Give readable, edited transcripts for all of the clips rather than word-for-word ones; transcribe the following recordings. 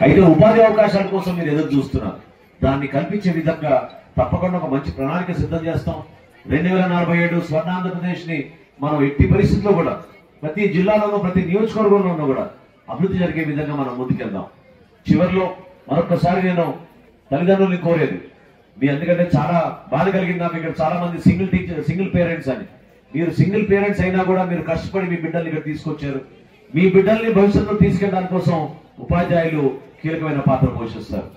అయితే ఉపాధి అవకాశాల కోసం మీరు ఎదురు చూస్తున్నారు. దాన్ని కల్పించే విధంగా తప్పకుండా ఒక మంచి ప్రణాళిక సిద్ధం చేస్తాం. 2047 స్వర్ణాంధ్రప్రదేశ్ ని మనం ఎట్టి పరిస్థితుల్లో కూడా ప్రతి జిల్లాలోనూ ప్రతి నియోజకవర్గంలోనూ కూడా అభివృద్ధి జరిగే విధంగా మనం ముందుకెళ్దాం. చివరిలో మరొకసారి నేను తల్లిదండ్రుల్ని కోరేది మీ, ఎందుకంటే చాలా బాధ కలిగింది నాకు. ఇక్కడ చాలా మంది సింగిల్ పేరెంట్స్ అని, మీరు సింగిల్ పేరెంట్స్ అయినా కూడా మీరు కష్టపడి మీ బిడ్డల్ని ఇక్కడ తీసుకొచ్చారు. మీ బిడ్డల్ని భవిష్యత్తులో తీసుకెళ్ళడానికి కోసం ఉపాధ్యాయులు కీలకమైన పాత్ర పోషిస్తారు.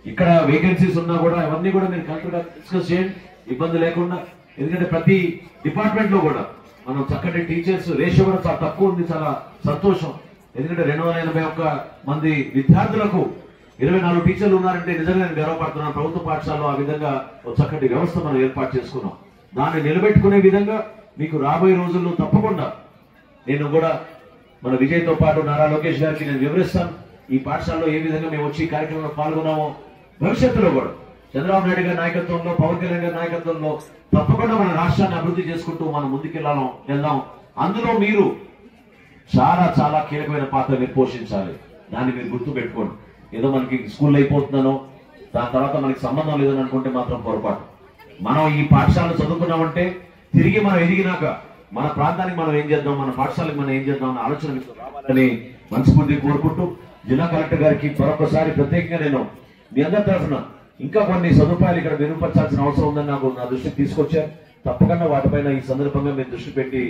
ఇక్కడ వేకెన్సీస్ ఉన్నా కూడా అవన్నీ కూడా మీరు కరెక్ట్గా డిస్కస్ చేయండి, ఇబ్బంది లేకుండా. ఎందుకంటే ప్రతి డిపార్ట్మెంట్ లో కూడా మనం చక్కటి టీచర్స్ రేషియో కూడా చాలా తక్కువ ఉంది, చాలా సంతోషం. ఎందుకంటే 281 మంది విద్యార్థులకు 24 టీచర్లు ఉన్నారంటే నిజంగా నేను గర్వపడుతున్నాను. ప్రభుత్వ పాఠశాలలో ఆ విధంగా ఒక చక్కటి వ్యవస్థ మనం ఏర్పాటు చేసుకున్నాం. దాన్ని నిలబెట్టుకునే విధంగా మీకు రాబోయే రోజుల్లో తప్పకుండా నేను కూడా మన విజయ్తో పాటు నారా లోకేష్ గారికి నేను వివరిస్తాను. ఈ పాఠశాలలో ఏ విధంగా మేము వచ్చి ఈ కార్యక్రమంలో పాల్గొన్నామో భవిష్యత్తులో కూడా చంద్రబాబు నాయుడు గారి నాయకత్వంలో, పవన్ కళ్యాణ్ గారి నాయకత్వంలో తప్పకుండా మన రాష్ట్రాన్ని అభివృద్ధి చేసుకుంటూ మనం ముందుకెళ్దాం. అందులో మీరు చాలా చాలా కీలకమైన పాత్ర మీరు పోషించాలి. దాన్ని మీరు గుర్తు పెట్టుకోండి. ఏదో మనకి స్కూల్ అయిపోతున్నానో దాని తర్వాత మనకి సంబంధం లేదని అనుకుంటే మాత్రం పొరపాటు. మనం ఈ పాఠశాలను చదువుకున్నామంటే తిరిగి మనం ఎదిగినాక మన ప్రాంతానికి మనం ఏం చేద్దాం, మన పాఠశాలకు మనం ఏం చేద్దాం అనే ఆలోచన రావాలని మనస్ఫూర్తిగా కోరుకుంటూ జిల్లా కలెక్టర్ గారికి మరొకసారి ప్రత్యేకంగా నేను మీ అందరి తరఫున ఇంకా కొన్ని సదుపాయాలు ఇక్కడ మెరుగుపరచాల్సిన అవసరం ఉందని నా దృష్టికి తీసుకొచ్చారు. తప్పకుండా వాటిపైన ఈ సందర్భంగా మీరు దృష్టి పెట్టి